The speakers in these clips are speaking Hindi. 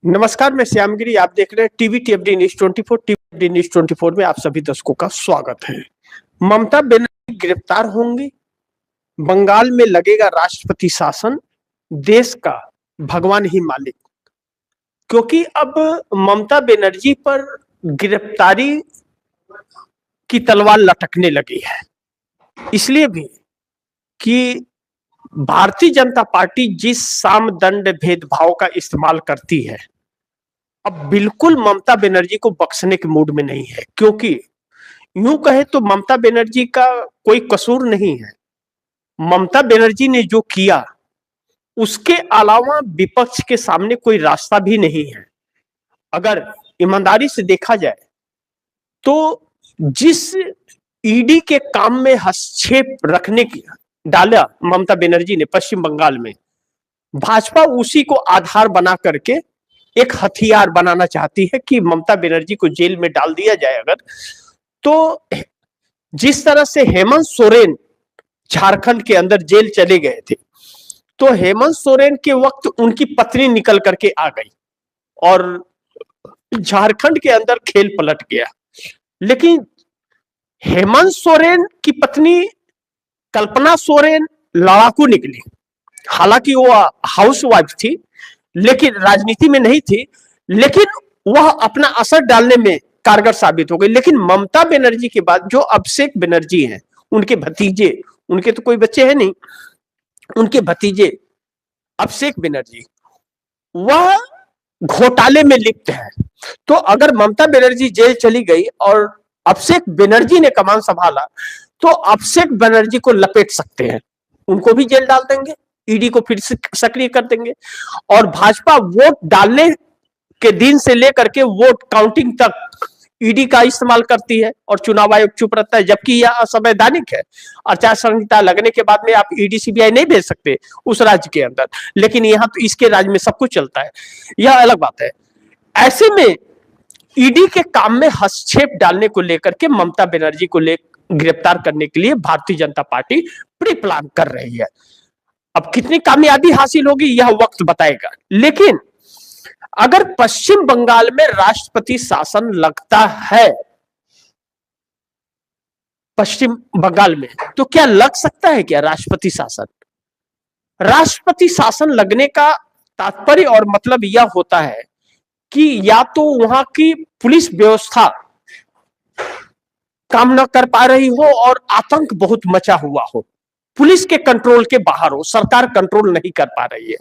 नमस्कार, मैं श्यामगिरी। आप देख रहे हैं टीवी टीएफडी न्यूज 24। टीवी न्यूज 24 में आप सभी दर्शकों का स्वागत है। ममता बनर्जी गिरफ्तार होंगी, बंगाल में लगेगा राष्ट्रपति शासन, देश का भगवान ही मालिक। क्योंकि अब ममता बनर्जी पर गिरफ्तारी की तलवार लटकने लगी है, इसलिए भी कि भारतीय जनता पार्टी जिस साम दंड भेदभाव का इस्तेमाल करती है, अब बिल्कुल ममता बनर्जी को बख्शने के मूड में नहीं है। क्योंकि यूं कहे तो ममता बनर्जी का कोई कसूर नहीं है। ममता बनर्जी ने जो किया उसके अलावा विपक्ष के सामने कोई रास्ता भी नहीं है। अगर ईमानदारी से देखा जाए तो जिस ईडी के काम में हस्तक्षेप रखने की डाला ममता बनर्जी ने पश्चिम बंगाल में, भाजपा उसी को आधार बना करके एक हथियार बनाना चाहती है कि ममता बनर्जी को जेल में डाल दिया जाए। अगर तो जिस तरह से हेमंत सोरेन झारखंड के अंदर जेल चले गए थे, तो हेमंत सोरेन के वक्त उनकी पत्नी निकल करके आ गई और झारखंड के अंदर खेल पलट गया। लेकिन हेमंत सोरेन की पत्नी कल्पना सोरेन लड़ाकू निकली। हालांकि वो हाउसवाइफ थी, लेकिन राजनीति में नहीं थी, लेकिन वह अपना असर डालने में कारगर साबित हो गई। लेकिन ममता बनर्जी के बाद जो अभिषेक बनर्जी हैं, उनके भतीजे, उनके तो कोई बच्चे हैं नहीं, उनके भतीजे अभिषेक बनर्जी, वह घोटाले में लिप्त है। तो अगर ममता बनर्जी जेल चली गई और अभिषेक बनर्जी ने कमान संभाला, तो अभिषेक बनर्जी को लपेट सकते हैं, उनको भी जेल डाल देंगे, ईडी को फिर सक्रिय कर देंगे। और भाजपा वोट डालने के दिन से लेकर के वोट काउंटिंग तक ईडी का इस्तेमाल करती है और चुनाव आयोग चुप रहता है, जबकि यह असंवैधानिक है। आचार संहिता लगने के बाद में आप ईडी सीबीआई नहीं भेज सकते उस राज्य के अंदर, लेकिन यहां तो इसके राज्य में सब कुछ चलता है, यह अलग बात है। ऐसे में ईडी के काम में हस्तक्षेप डालने को लेकर के ममता बनर्जी को गिरफ्तार करने के लिए Bharatiya Janata party pre plan कर रही है। अब कितनी कामयाबी हासिल होगी यह वक्त बताएगा। लेकिन अगर पश्चिम बंगाल में राष्ट्रपति शासन लगता है पश्चिम बंगाल में, तो क्या लग सकता है क्या राष्ट्रपति शासन? राष्ट्रपति शासन लगने का तात्पर्य और मतलब यह होता है कि या तो वहां की पुलिस व्यवस्था काम न कर पा रही हो और आतंक बहुत मचा हुआ हो, पुलिस के कंट्रोल के बाहर हो, सरकार कंट्रोल नहीं कर पा रही है।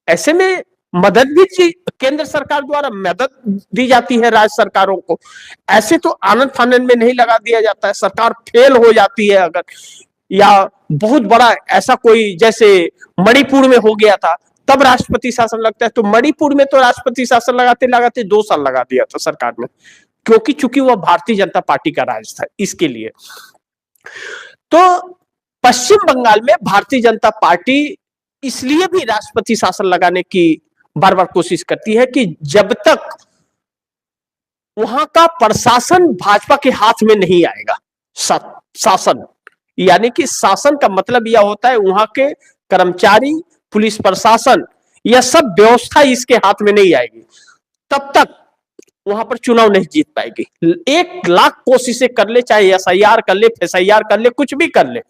ऐसे में मदद भी केंद्र सरकार द्वारा मदद दी जाती है राज्य सरकारों को। ऐसे तो आनंद फानंद में नहीं लगा दिया जाता है। सरकार फेल हो जाती है अगर, या बहुत बड़ा ऐसा कोई जैसे मणिपुर में हो गया था, तब राष्ट्रपति शासन लगता है। तो मणिपुर में तो राष्ट्रपति शासन लगाते लगाते 2 साल लगा दिया था सरकार में, क्योंकि चूंकि वह भारतीय जनता पार्टी का राज था, इसके लिए। तो पश्चिम बंगाल में भारतीय जनता पार्टी इसलिए भी राष्ट्रपति शासन लगाने की बार बार कोशिश करती है कि जब तक वहां का प्रशासन भाजपा के हाथ में नहीं आएगा, शासन यानी कि शासन का मतलब यह होता है वहां के कर्मचारी, पुलिस प्रशासन, यह सब व्यवस्था इसके हाथ में नहीं आएगी, तब तक वहां पर चुनाव नहीं जीत पाएगी। 1 लाख कोशिशें कर ले, चाहे एसआईआर कर ले, एसआईआर कर ले, कुछ भी कर ले,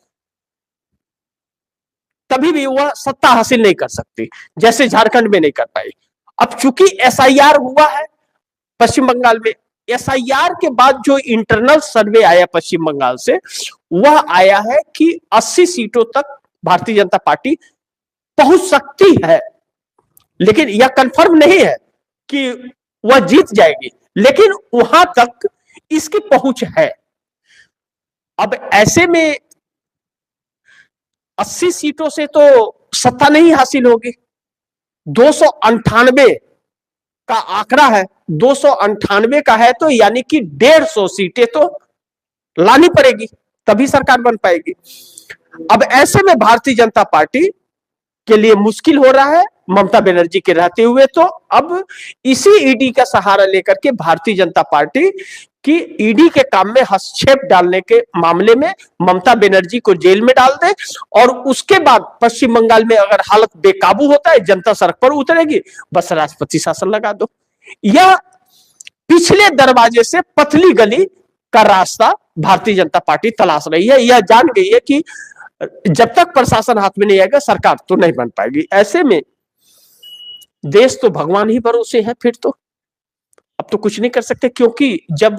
तभी भी वह सत्ता हासिल नहीं कर सकती, जैसे झारखंड में नहीं कर पाई। अब चूंकि एसआईआर हुआ है पश्चिम बंगाल में, एसआईआर के बाद जो इंटरनल सर्वे आया पश्चिम बंगाल से, वह आया है कि 80 सीटों तक भारतीय जनता पार्टी पहुंच सकती है। लेकिन यह कंफर्म नहीं है कि वह जीत जाएगी, लेकिन वहां तक इसकी पहुंच है। अब ऐसे में 80 सीटों से तो सत्ता नहीं हासिल होगी। 298 का आंकड़ा है, 298 का है, तो यानी कि 150 सीटें तो लानी पड़ेगी, तभी सरकार बन पाएगी। अब ऐसे में भारतीय जनता पार्टी के लिए मुश्किल हो रहा है ममता बनर्जी के रहते हुए। तो अब इसी ईडी का सहारा लेकर के भारतीय जनता पार्टी कि ईडी के काम में हस्तक्षेप डालने के मामले में ममता बनर्जी को जेल में डाल दे, और उसके बाद पश्चिम बंगाल में अगर हालत बेकाबू होता है, जनता सड़क पर उतरेगी, बस राष्ट्रपति शासन लगा दो। यह पिछले दरवाजे से पतली गली का रास्ता भारतीय जनता पार्टी तलाश रही है। यह जान गई है कि जब तक प्रशासन हाथ में नहीं आएगा सरकार तो नहीं बन पाएगी। ऐसे में देश तो भगवान ही भरोसे है, फिर तो अब तो कुछ नहीं कर सकते, क्योंकि जब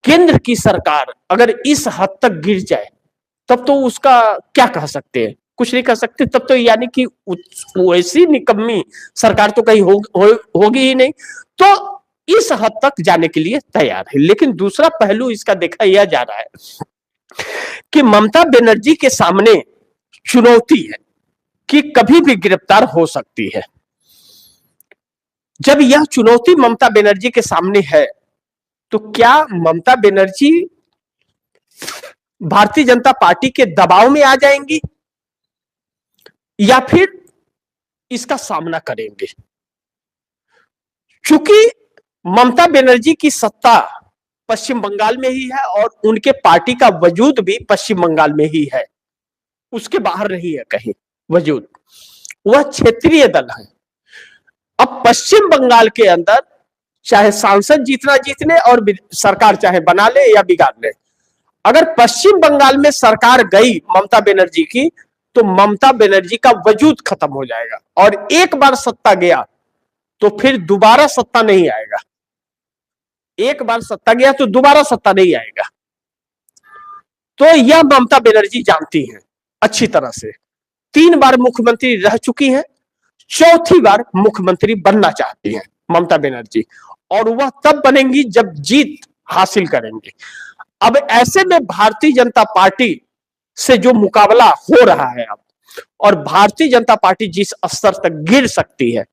केंद्र की सरकार अगर इस हद तक गिर जाए तब तो उसका क्या कह सकते हैं, कुछ नहीं कह सकते। तब तो यानी कि वैसी निकम्मी सरकार तो कहीं होगी ही नहीं, तो इस हद तक जाने के लिए तैयार है। लेकिन दूसरा पहलू इसका देखा यह जा रहा है कि ममता बनर्जी के सामने चुनौती है कि कभी भी गिरफ्तार हो सकती है। जब यह चुनौती ममता बनर्जी के सामने है तो क्या ममता बनर्जी भारतीय जनता पार्टी के दबाव में आ जाएंगी या फिर इसका सामना करेंगे? चूंकि ममता बनर्जी की सत्ता पश्चिम बंगाल में ही है और उनके पार्टी का वजूद भी पश्चिम बंगाल में ही है, उसके बाहर नहीं है कहीं वजूद, वह क्षेत्रीय दल है। अब पश्चिम बंगाल के अंदर चाहे सांसद जितना जीतने और सरकार चाहे बना ले या बिगाड़ ले, अगर पश्चिम बंगाल में सरकार गई ममता बनर्जी की तो ममता बनर्जी का वजूद खत्म हो जाएगा, और एक बार सत्ता गया तो फिर दोबारा सत्ता नहीं आएगा। एक बार सत्ता गया तो दोबारा सत्ता नहीं आएगा। तो यह ममता बनर्जी जानती हैं अच्छी तरह से। 3 बार मुख्यमंत्री रह चुकी हैं, चौथी बार मुख्यमंत्री बनना चाहती हैं ममता बनर्जी, और वह तब बनेंगी जब जीत हासिल करेंगे। अब ऐसे में भारतीय जनता पार्टी से जो मुकाबला हो रहा है अब, और भारतीय जनता पार्टी जिस स्तर तक गिर सकती है,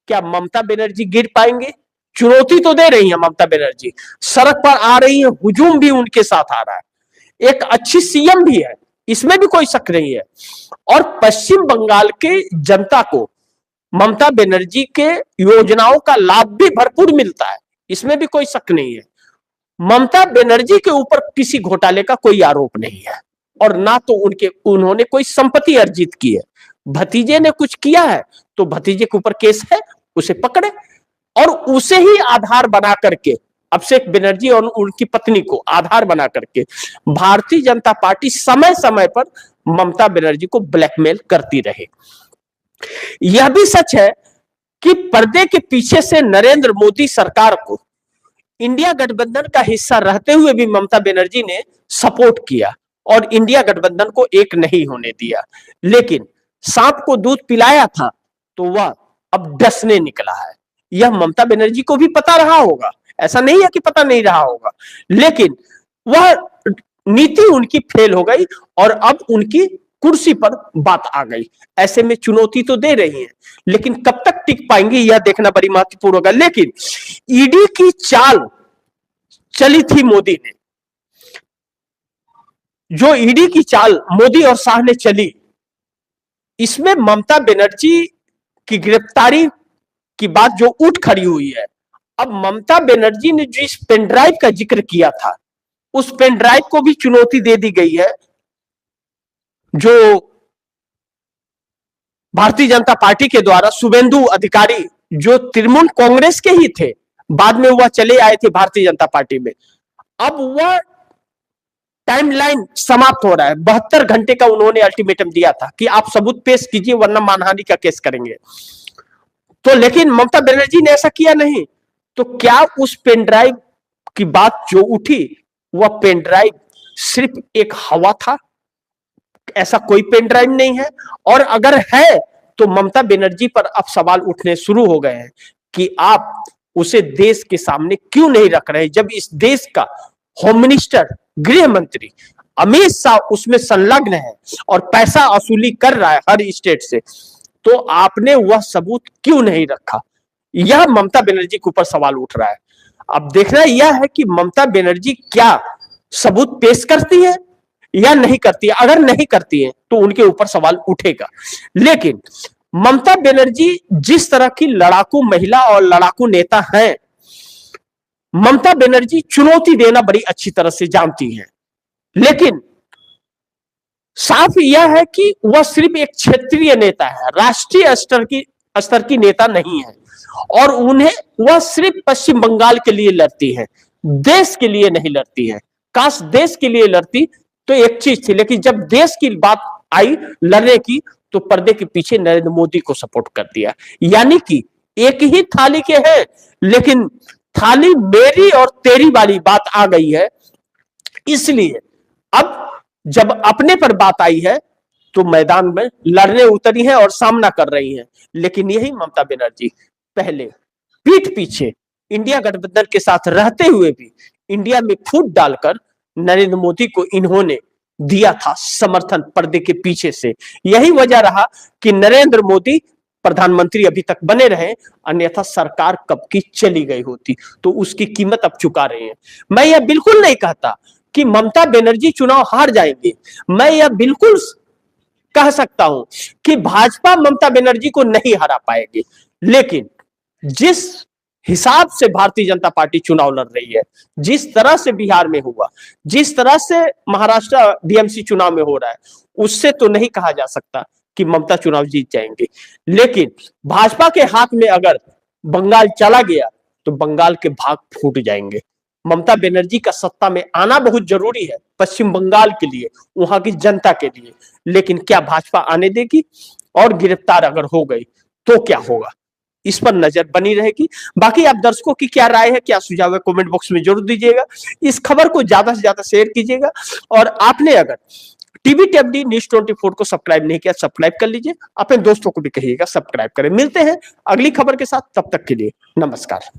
क्या ममता बनर्जी गिर पाएंगे? चुनौती तो दे रही है ममता बनर्जी, सड़क पर आ रही है, हुजूम भी उनके साथ आ रहा है, एक अच्छी सीएम भी है, इसमें भी कोई शक नहीं है, और पश्चिम बंगाल के जनता को ममता बनर्जी के योजनाओं का लाभ भी भरपूर मिलता है, इसमें भी कोई शक नहीं है। ममता बनर्जी के ऊपर किसी घोटाले का कोई आरोप नहीं है, और ना तो उन्होंने कोई संपत्ति अर्जित की है। भतीजे ने कुछ किया है तो भतीजे के ऊपर केस है, उसे पकड़े, और उसे ही आधार बना करके अभिषेक बनर्जी और उनकी पत्नी को आधार बना करके भारतीय जनता पार्टी समय समय पर ममता बनर्जी को ब्लैकमेल करती रहे। यह भी सच है कि पर्दे के पीछे से नरेंद्र मोदी सरकार को इंडिया गठबंधन का हिस्सा रहते हुए भी ममता बनर्जी ने सपोर्ट किया और इंडिया गठबंधन को एक नहीं होने दिया। लेकिन सांप को दूध पिलाया था तो वह अब डसने निकला है। यह ममता बनर्जी को भी पता रहा होगा, ऐसा नहीं है कि पता नहीं रहा होगा, लेकिन वह नीति उनकी फेल हो गई और अब उनकी कुर्सी पर बात आ गई। ऐसे में चुनौती तो दे रही है, लेकिन कब तक टिक पाएंगे यह देखना बड़ी महत्वपूर्ण होगा। लेकिन ईडी की चाल चली थी मोदी ने, जो ईडी की चाल मोदी और शाह ने चली, इसमें ममता बनर्जी की गिरफ्तारी की बात जो उठ खड़ी हुई है। अब ममता बनर्जी ने जिस पेन ड्राइव का जिक्र किया था, उस पेन ड्राइव को भी चुनौती दे दी गई है, जो भारतीय जनता पार्टी के द्वारा शुभेंदु अधिकारी, जो तृणमूल कांग्रेस के ही थे, बाद में वह चले आए थे भारतीय जनता पार्टी में। अब वह टाइमलाइन समाप्त हो रहा है। 72 घंटे का उन्होंने अल्टीमेटम दिया था कि आप सबूत पेश कीजिए वरना मानहानि का केस करेंगे। तो लेकिन ममता बनर्जी ने ऐसा किया नहीं। तो क्या उस पेन ड्राइव की बात जो उठी, वह पेन ड्राइव सिर्फ एक हवा था? ऐसा कोई पेन ड्राइव नहीं है। और अगर है तो ममता बनर्जी पर अब सवाल उठने शुरू हो गए हैं कि आप उसे देश के सामने क्यों नहीं रख रहे, जब इस देश का होम मिनिस्टर, गृह मंत्री अमित शाह उसमें संलग्न है और पैसा वसूली कर रहा है हर स्टेट से, तो आपने वह सबूत क्यों नहीं रखा? यह ममता बनर्जी के ऊपर सवाल उठ रहा है। अब देखना यह है कि ममता बनर्जी क्या सबूत पेश करती है या नहीं करती है। अगर नहीं करती है तो उनके ऊपर सवाल उठेगा। लेकिन ममता बनर्जी जिस तरह की लड़ाकू महिला और लड़ाकू नेता हैं, ममता बनर्जी चुनौती देना बड़ी अच्छी तरह से जानती हैं, लेकिन साफ यह है कि वह सिर्फ एक क्षेत्रीय नेता है, राष्ट्रीय स्तर की नेता नहीं है। और उन्हें वह सिर्फ पश्चिम बंगाल के लिए लड़ती है, देश के लिए नहीं लड़ती है। काश देश के लिए लड़ती तो एक चीज थी, लेकिन जब देश की बात आई लड़ने की तो पर्दे के पीछे नरेंद्र मोदी को सपोर्ट कर दिया। यानी कि एक ही थाली के हैं, लेकिन थाली मेरी और तेरी वाली बात आ गई है। इसलिए अब जब अपने पर बात आई है तो मैदान में लड़ने उतरी है और सामना कर रही है। लेकिन यही ममता बनर्जी पहले पीठ पीछे इंडिया गठबंधन के साथ रहते हुए भी इंडिया में फूट डालकर नरेंद्र मोदी को इन्होंने दिया था समर्थन पर्दे के पीछे से। यही वजह रहा कि नरेंद्र मोदी प्रधानमंत्री अभी तक बने रहे, अन्यथा सरकार कब की चली गई होती। तो उसकी कीमत अब चुका रहे हैं। मैं यह बिल्कुल नहीं कहता कि ममता बनर्जी चुनाव हार जाएंगे। मैं यह बिल्कुल कह सकता हूं कि भाजपा ममता बनर्जी को नहीं हरा पाएगी, लेकिन जिस हिसाब से भारतीय जनता पार्टी चुनाव लड़ रही है, जिस तरह से बिहार में हुआ, जिस तरह से महाराष्ट्र डीएमसी चुनाव में हो रहा है, उससे तो नहीं कहा जा सकता कि ममता चुनाव जीत जाएंगे। लेकिन भाजपा के हाथ में अगर बंगाल चला गया तो बंगाल के भाग फूट जाएंगे। ममता बनर्जी का सत्ता में आना बहुत जरूरी है पश्चिम बंगाल के लिए, वहां की जनता के लिए। लेकिन क्या भाजपा आने देगी? और गिरफ्तार अगर हो गई तो क्या होगा, इस पर नजर बनी रहेगी। बाकी आप दर्शकों की क्या राय है, क्या सुझाव है, कमेंट बॉक्स में जरूर दीजिएगा। इस खबर को ज्यादा से ज्यादा शेयर कीजिएगा। और आपने अगर टीवी टीएफडी न्यूज़ 24 को सब्सक्राइब नहीं किया, सब्सक्राइब कर लीजिए। अपने दोस्तों को भी कहिएगा सब्सक्राइब करें। मिलते हैं अगली खबर के साथ, तब तक के लिए नमस्कार।